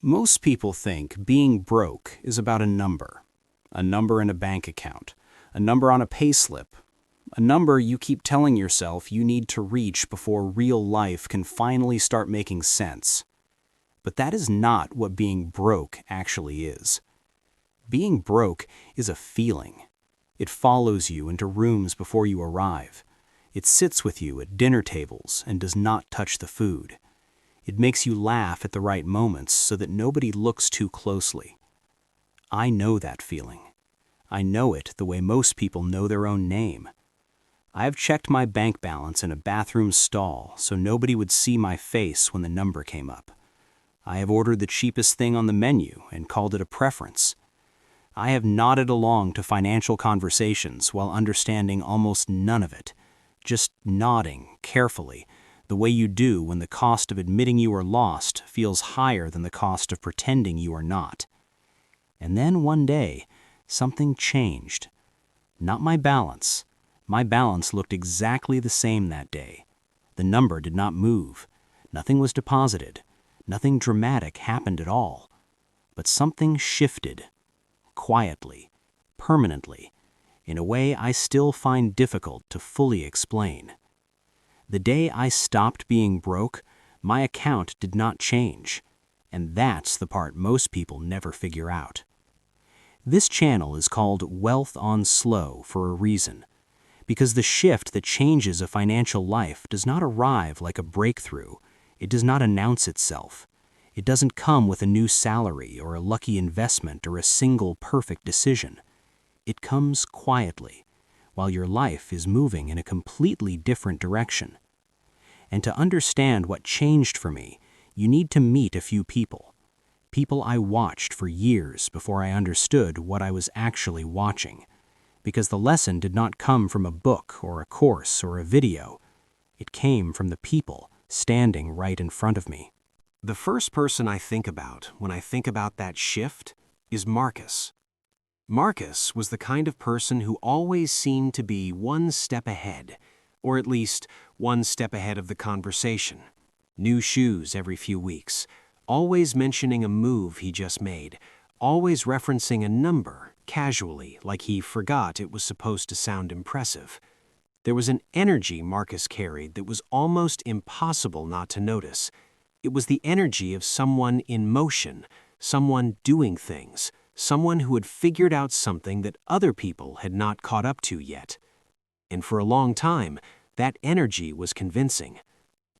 Most people think being broke is about a number in a bank account, a number on a payslip, a number you keep telling yourself you need to reach before real life can finally start making sense. But that is not what being broke actually is. Being broke is a feeling. It follows you into rooms before you arrive. It sits with you at dinner tables and does not touch the food. It makes you laugh at the right moments so that nobody looks too closely. I know that feeling. I know it the way most people know their own name. I have checked my bank balance in a bathroom stall so nobody would see my face when the number came up. I have ordered the cheapest thing on the menu and called it a preference. I have nodded along to financial conversations while understanding almost none of it, just nodding carefully, the way you do when the cost of admitting you are lost feels higher than the cost of pretending you are not. And then one day, something changed. Not my balance. My balance looked exactly the same that day. The number did not move. Nothing was deposited. Nothing dramatic happened at all. But something shifted. Quietly. Permanently. In a way I still find difficult to fully explain. The day I stopped being broke, my account did not change. And that's the part most people never figure out. This channel is called Wealth on Slow for a reason. Because the shift that changes a financial life does not arrive like a breakthrough. It does not announce itself. It doesn't come with a new salary or a lucky investment or a single perfect decision. It comes quietly, while your life is moving in a completely different direction. And to understand what changed for me, you need to meet a few people. People I watched for years before I understood what I was actually watching. Because the lesson did not come from a book or a course or a video. It came from the people standing right in front of me. The first person I think about when I think about that shift is Marcus. Marcus was the kind of person who always seemed to be one step ahead, or at least one step ahead of the conversation. New shoes every few weeks, always mentioning a move he just made, always referencing a number, casually, like he forgot it was supposed to sound impressive. There was an energy Marcus carried that was almost impossible not to notice. It was the energy of someone in motion, someone doing things, someone who had figured out something that other people had not caught up to yet. And for a long time, that energy was convincing.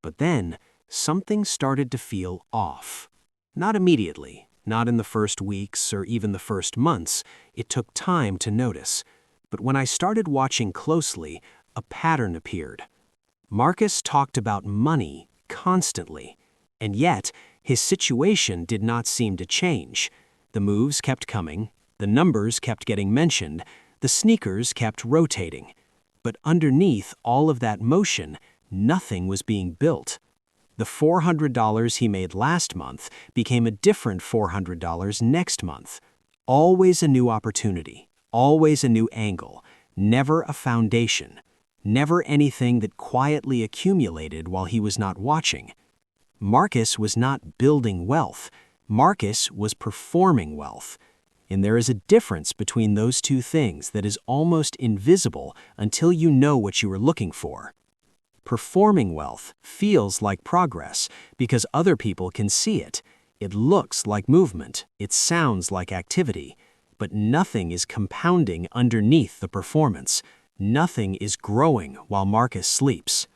But then, something started to feel off. Not immediately, not in the first weeks or even the first months. It took time to notice. But when I started watching closely, a pattern appeared. Marcus talked about money constantly, and yet his situation did not seem to change. The moves kept coming, the numbers kept getting mentioned, the sneakers kept rotating. But underneath all of that motion, nothing was being built. The $400 he made last month became a different $400 next month. Always a new opportunity, always a new angle, never a foundation, never anything that quietly accumulated while he was not watching. Marcus was not building wealth. Marcus was performing wealth. And there is a difference between those two things that is almost invisible until you know what you are looking for. Performing wealth feels like progress because other people can see it. It looks like movement. It sounds like activity. But nothing is compounding underneath the performance. Nothing is growing while Marcus sleeps.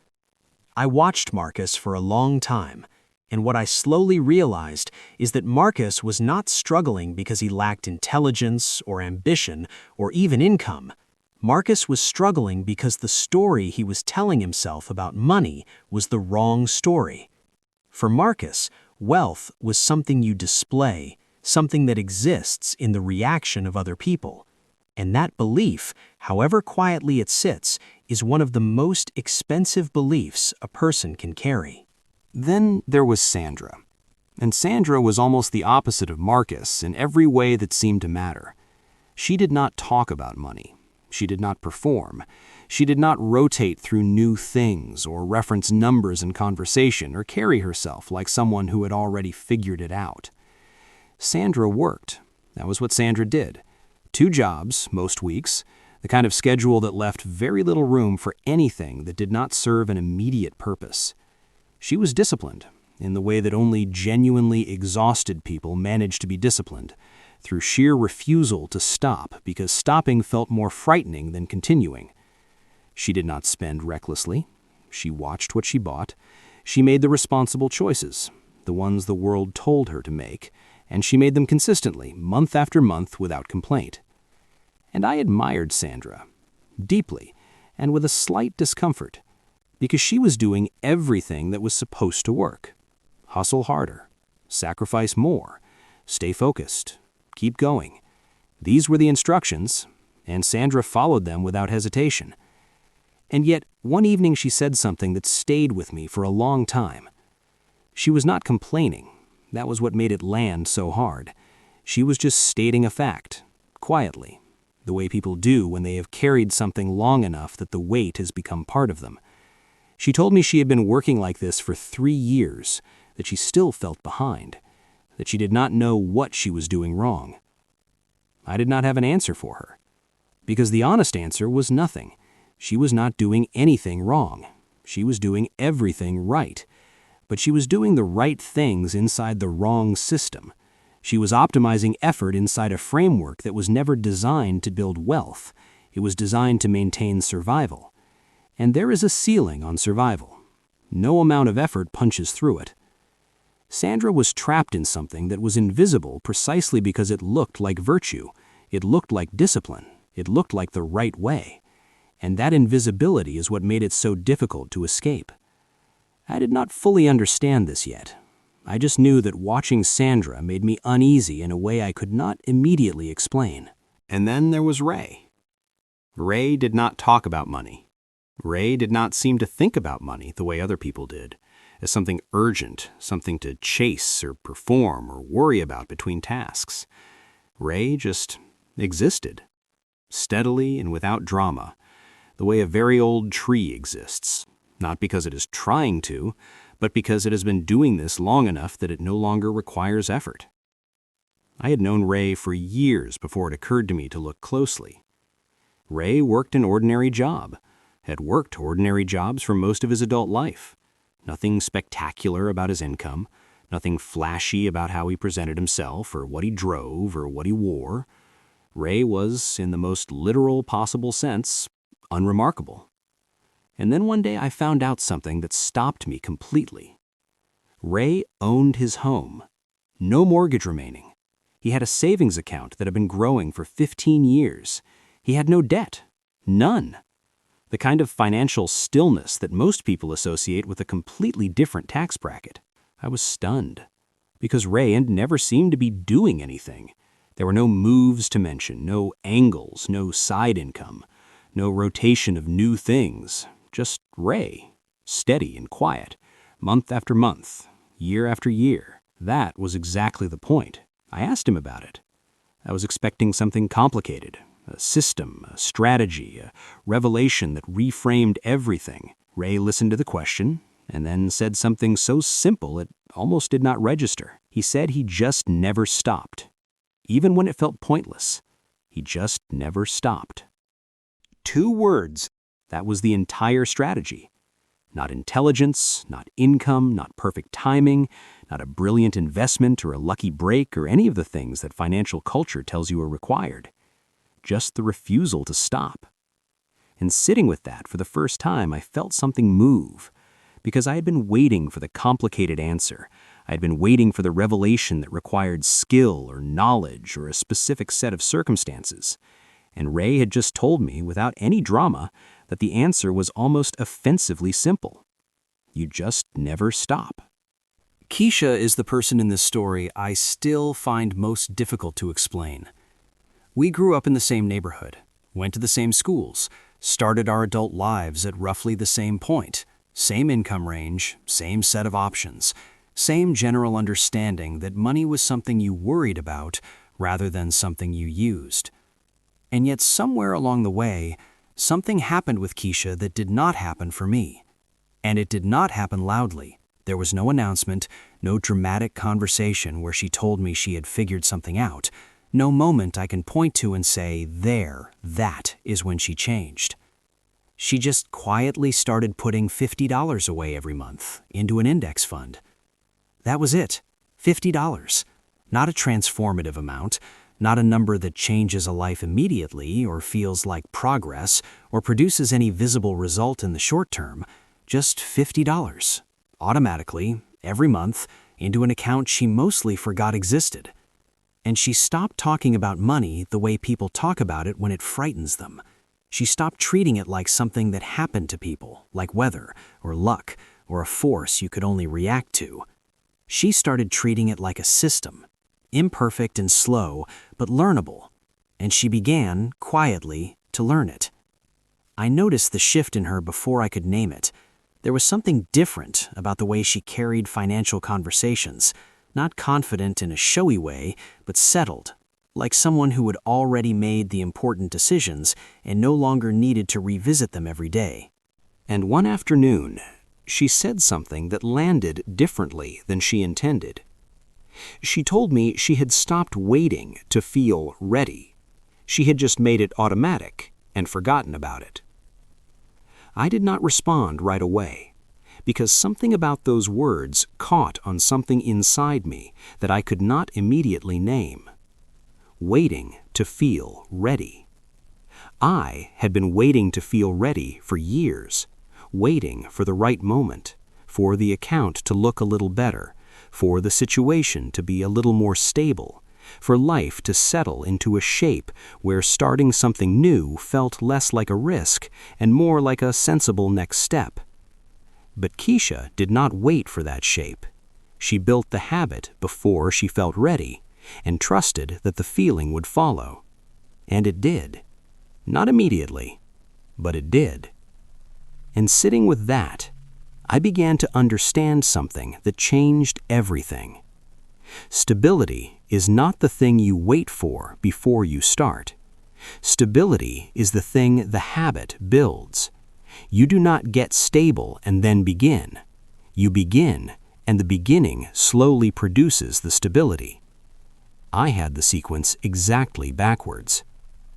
I watched Marcus for a long time, and what I slowly realized is that Marcus was not struggling because he lacked intelligence or ambition or even income. Marcus was struggling because the story he was telling himself about money was the wrong story. For Marcus, wealth was something you display, something that exists in the reaction of other people. And that belief, however quietly it sits, is one of the most expensive beliefs a person can carry. Then there was Sandra. And Sandra was almost the opposite of Marcus in every way that seemed to matter. She did not talk about money. She did not perform. She did not rotate through new things or reference numbers in conversation or carry herself like someone who had already figured it out. Sandra worked. That was what Sandra did. 2 jobs, most weeks, the kind of schedule that left very little room for anything that did not serve an immediate purpose. She was disciplined in the way that only genuinely exhausted people manage to be disciplined, through sheer refusal to stop because stopping felt more frightening than continuing. She did not spend recklessly. She watched what she bought. She made the responsible choices, the ones the world told her to make, and she made them consistently, month after month, without complaint. And I admired Sandra, deeply, and with a slight discomfort, because she was doing everything that was supposed to work. Hustle harder, sacrifice more, stay focused, keep going. These were the instructions, and Sandra followed them without hesitation. And yet, one evening she said something that stayed with me for a long time. She was not complaining. That was what made it land so hard. She was just stating a fact, quietly, the way people do when they have carried something long enough that the weight has become part of them. She told me she had been working like this for 3 years, that she still felt behind, that she did not know what she was doing wrong. I did not have an answer for her, because the honest answer was nothing. She was not doing anything wrong. She was doing everything right. But she was doing the right things inside the wrong system. She was optimizing effort inside a framework that was never designed to build wealth. It was designed to maintain survival. And there is a ceiling on survival. No amount of effort punches through it. Sandra was trapped in something that was invisible precisely because it looked like virtue. It looked like discipline. It looked like the right way. And that invisibility is what made it so difficult to escape. I did not fully understand this yet. I just knew that watching Sandra made me uneasy in a way I could not immediately explain. And then there was Ray. Ray did not talk about money. Ray did not seem to think about money the way other people did, as something urgent, something to chase or perform or worry about between tasks. Ray just existed, steadily and without drama, the way a very old tree exists, not because it is trying to, but because it has been doing this long enough that it no longer requires effort. I had known Ray for years before it occurred to me to look closely. Ray worked an ordinary job, had worked ordinary jobs for most of his adult life. Nothing spectacular about his income, nothing flashy about how he presented himself or what he drove or what he wore. Ray was, in the most literal possible sense, unremarkable. And then one day I found out something that stopped me completely. Ray owned his home. No mortgage remaining. He had a savings account that had been growing for 15 years. He had no debt. None. The kind of financial stillness that most people associate with a completely different tax bracket. I was stunned, because Ray had never seemed to be doing anything. There were no moves to mention, no angles, no side income, no rotation of new things. Just Ray, steady and quiet, month after month, year after year. That was exactly the point. I asked him about it. I was expecting something complicated. A system, a strategy, a revelation that reframed everything. Ray listened to the question, and then said something so simple it almost did not register. He said he just never stopped. Even when it felt pointless, he just never stopped. 2 words. That was the entire strategy. Not intelligence, not income, not perfect timing, not a brilliant investment or a lucky break or any of the things that financial culture tells you are required. Just the refusal to stop. And sitting with that for the first time, I felt something move, because I had been waiting for the complicated answer. I had been waiting for the revelation that required skill or knowledge or a specific set of circumstances. And Ray had just told me, without any drama, that the answer was almost offensively simple. You just never stop. Keisha is the person in this story I still find most difficult to explain. We grew up in the same neighborhood, went to the same schools, started our adult lives at roughly the same point, same income range, same set of options, same general understanding that money was something you worried about rather than something you used. And yet somewhere along the way, something happened with Keisha that did not happen for me. And it did not happen loudly. There was no announcement, no dramatic conversation where she told me she had figured something out, no moment I can point to and say, there, that is when she changed. She just quietly started putting $50 away every month into an index fund. That was it, $50. Not a transformative amount, not a number that changes a life immediately or feels like progress or produces any visible result in the short term, just $50, automatically, every month, into an account she mostly forgot existed. And she stopped talking about money the way people talk about it when it frightens them. She stopped treating it like something that happened to people, like weather or luck or a force you could only react to. She started treating it like a system, imperfect and slow, but learnable, and she began, quietly, to learn it. I noticed the shift in her before I could name it. There was something different about the way she carried financial conversations, not confident in a showy way, but settled, like someone who had already made the important decisions and no longer needed to revisit them every day. And one afternoon, she said something that landed differently than she intended. She told me she had stopped waiting to feel ready. She had just made it automatic and forgotten about it. I did not respond right away, because something about those words caught on something inside me that I could not immediately name. Waiting to feel ready. I had been waiting to feel ready for years, waiting for the right moment, for the account to look a little better, for the situation to be a little more stable, for life to settle into a shape where starting something new felt less like a risk and more like a sensible next step. But Keisha did not wait for that shape. She built the habit before she felt ready and trusted that the feeling would follow. And it did. Not immediately, but it did. And sitting with that, I began to understand something that changed everything. Stability is not the thing you wait for before you start. Stability is the thing the habit builds. You do not get stable and then begin. You begin, and the beginning slowly produces the stability. I had the sequence exactly backwards.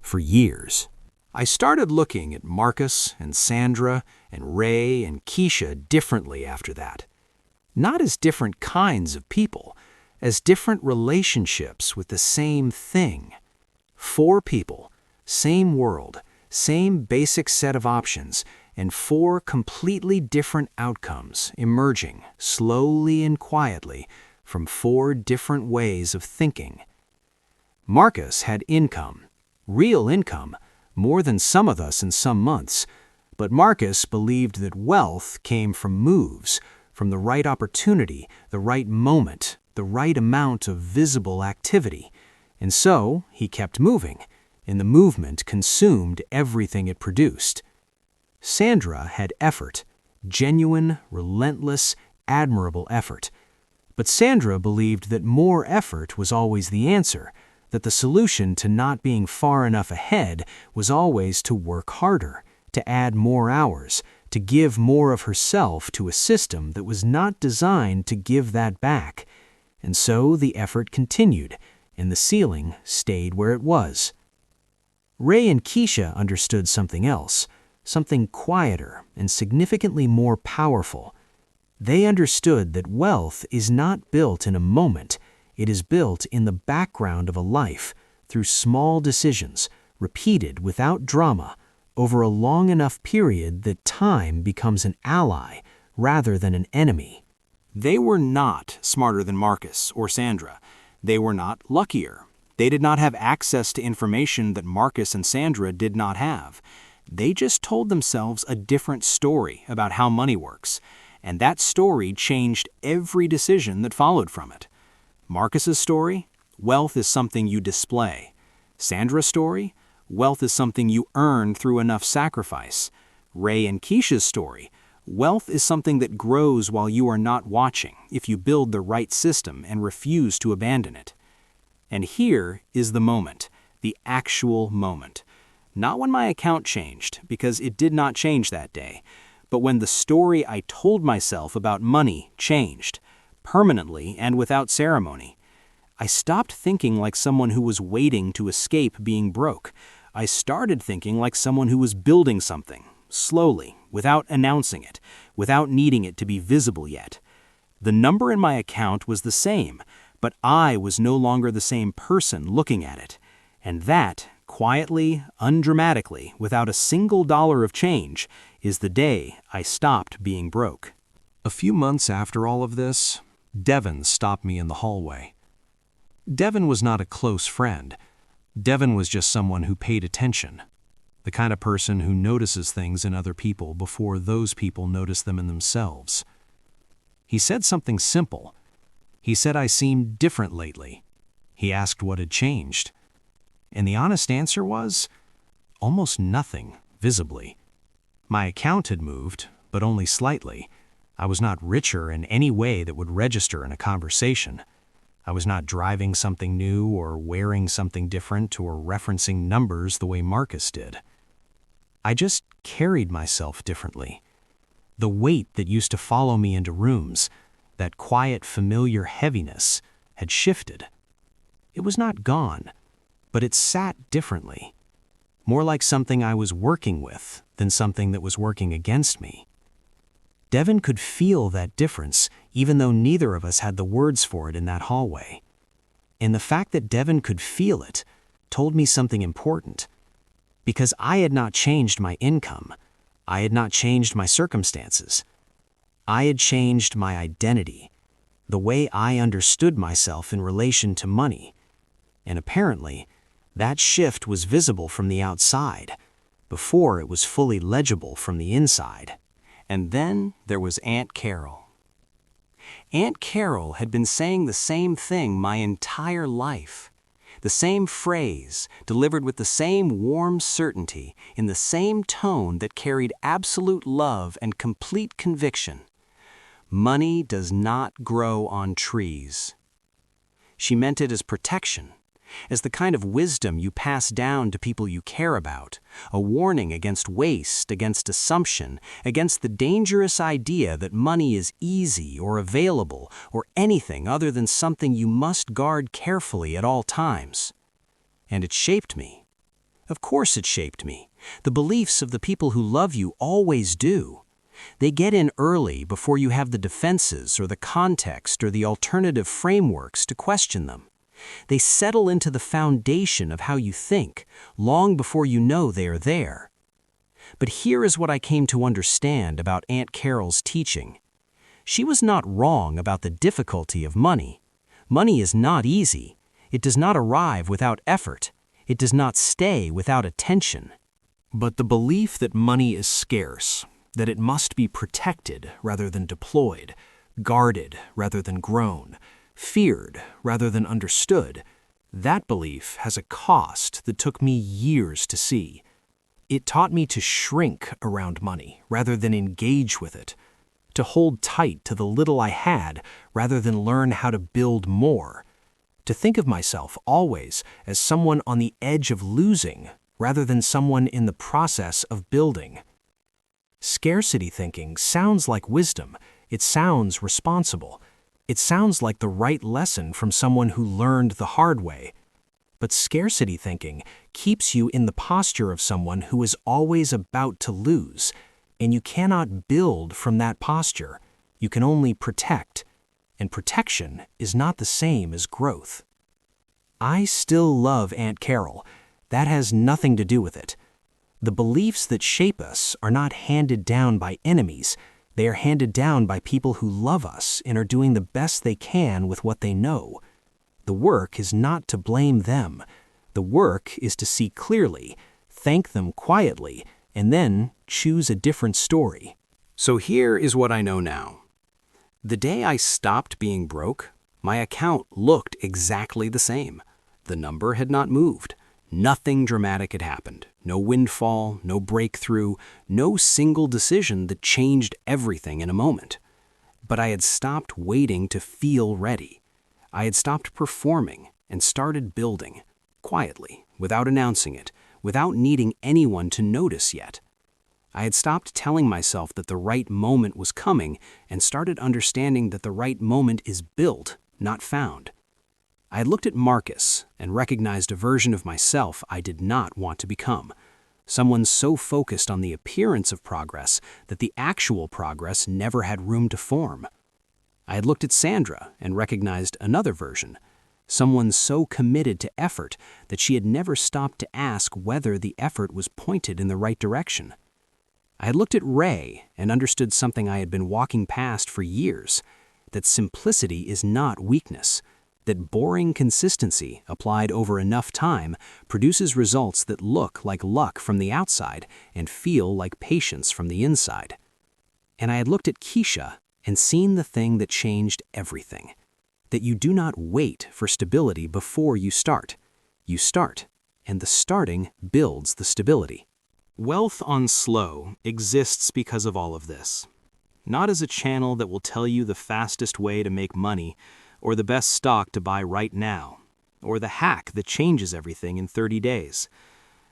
For years. I started looking at Marcus and Sandra and Ray and Keisha differently after that. Not as different kinds of people, as different relationships with the same thing. 4 people, same world, same basic set of options, and 4 completely different outcomes emerging slowly and quietly from 4 different ways of thinking. Marcus had income, real income, more than some of us in some months, but Marcus believed that wealth came from moves, from the right opportunity, the right moment, the right amount of visible activity, and so he kept moving, and the movement consumed everything it produced. Sandra had effort, genuine, relentless, admirable effort. But Sandra believed that more effort was always the answer, that the solution to not being far enough ahead was always to work harder, to add more hours, to give more of herself to a system that was not designed to give that back. And so the effort continued, and the ceiling stayed where it was. Ray and Keisha understood something else, something quieter and significantly more powerful. They understood that wealth is not built in a moment. It is built in the background of a life, through small decisions, repeated without drama, over a long enough period that time becomes an ally rather than an enemy. They were not smarter than Marcus or Sandra. They were not luckier. They did not have access to information that Marcus and Sandra did not have. They just told themselves a different story about how money works, and that story changed every decision that followed from it. Marcus's story, wealth is something you display. Sandra's story, wealth is something you earn through enough sacrifice. Ray and Keisha's story, wealth is something that grows while you are not watching if you build the right system and refuse to abandon it. And here is the moment, the actual moment. Not when my account changed, because it did not change that day, But when the story I told myself about money changed, permanently and without ceremony, I stopped thinking like someone who was waiting to escape being broke. I started thinking like someone who was building something, slowly, without announcing it, without needing it to be visible yet. The number in my account was the same, but I was no longer the same person looking at it. And that, quietly, undramatically, without a single dollar of change, is the day I stopped being broke. A few months after all of this, Devin stopped me in the hallway. Devin was not a close friend. Devin was just someone who paid attention. The kind of person who notices things in other people before those people notice them in themselves. He said something simple. He said I seemed different lately. He asked what had changed. And the honest answer was, almost nothing, visibly. My account had moved, but only slightly. I was not richer in any way that would register in a conversation. I was not driving something new or wearing something different or referencing numbers the way Marcus did. I just carried myself differently. The weight that used to follow me into rooms, that quiet, familiar heaviness, had shifted. It was not gone, but it sat differently. More like something I was working with than something that was working against me. Devin could feel that difference, even though neither of us had the words for it in that hallway. And the fact that Devin could feel it told me something important. Because I had not changed my income. I had not changed my circumstances. I had changed my identity, the way I understood myself in relation to money. And apparently, that shift was visible from the outside, before it was fully legible from the inside. And then there was Aunt Carol. Aunt Carol had been saying the same thing my entire life. The same phrase, delivered with the same warm certainty, in the same tone that carried absolute love and complete conviction. Money does not grow on trees. She meant it as protection, as the kind of wisdom you pass down to people you care about, a warning against waste, against assumption, against the dangerous idea that money is easy or available or anything other than something you must guard carefully at all times. And it shaped me. Of course it shaped me. The beliefs of the people who love you always do. They get in early before you have the defenses or the context or the alternative frameworks to question them. They settle into the foundation of how you think, long before you know they are there. But here is what I came to understand about Aunt Carol's teaching. She was not wrong about the difficulty of money. Money is not easy. It does not arrive without effort. It does not stay without attention. But the belief that money is scarce, that it must be protected rather than deployed, guarded rather than grown, feared rather than understood, that belief has a cost that took me years to see. It taught me to shrink around money rather than engage with it, to hold tight to the little I had rather than learn how to build more, to think of myself always as someone on the edge of losing rather than someone in the process of building. Scarcity thinking sounds like wisdom. It sounds responsible. It sounds like the right lesson from someone who learned the hard way. But scarcity thinking keeps you in the posture of someone who is always about to lose, and you cannot build from that posture. You can only protect, and protection is not the same as growth. I still love Aunt Carol. That has nothing to do with it. The beliefs that shape us are not handed down by enemies. They are handed down by people who love us and are doing the best they can with what they know. The work is not to blame them. The work is to see clearly, thank them quietly, and then choose a different story. So here is what I know now. The day I stopped being broke, my account looked exactly the same. The number had not moved. Nothing dramatic had happened. No windfall, no breakthrough, no single decision that changed everything in a moment. But I had stopped waiting to feel ready. I had stopped performing and started building, quietly, without announcing it, without needing anyone to notice yet. I had stopped telling myself that the right moment was coming and started understanding that the right moment is built, not found. I had looked at Marcus and recognized a version of myself I did not want to become. Someone so focused on the appearance of progress that the actual progress never had room to form. I had looked at Sandra and recognized another version. Someone so committed to effort that she had never stopped to ask whether the effort was pointed in the right direction. I had looked at Ray and understood something I had been walking past for years, that simplicity is not weakness, that boring consistency applied over enough time produces results that look like luck from the outside and feel like patience from the inside. And I had looked at Keisha and seen the thing that changed everything, that you do not wait for stability before you start. You start, and the starting builds the stability. Wealth on Slow exists because of all of this. Not as a channel that will tell you the fastest way to make money, or the best stock to buy right now, or the hack that changes everything in 30 days,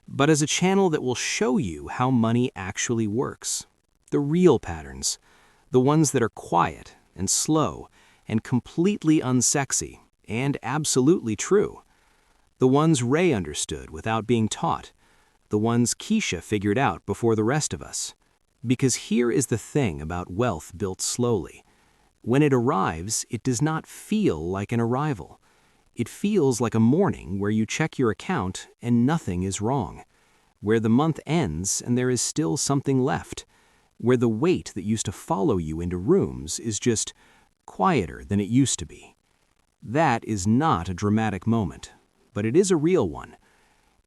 but as a channel that will show you how money actually works. The real patterns, the ones that are quiet and slow and completely unsexy and absolutely true. The ones Ray understood without being taught. The ones Keisha figured out before the rest of us. Because here is the thing about wealth built slowly. When it arrives, it does not feel like an arrival. It feels like a morning where you check your account and nothing is wrong. Where the month ends and there is still something left. Where the weight that used to follow you into rooms is just quieter than it used to be. That is not a dramatic moment, but it is a real one.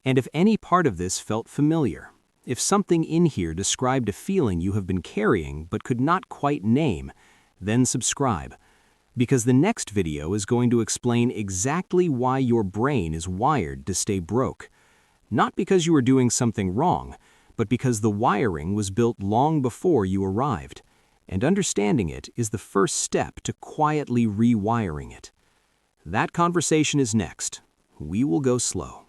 And if any part of this felt familiar, if something in here described a feeling you have been carrying but could not quite name, then subscribe, because the next video is going to explain exactly why your brain is wired to stay broke. Not because you are doing something wrong, but because the wiring was built long before you arrived, and understanding it is the first step to quietly rewiring it. That conversation is next. We will go slow.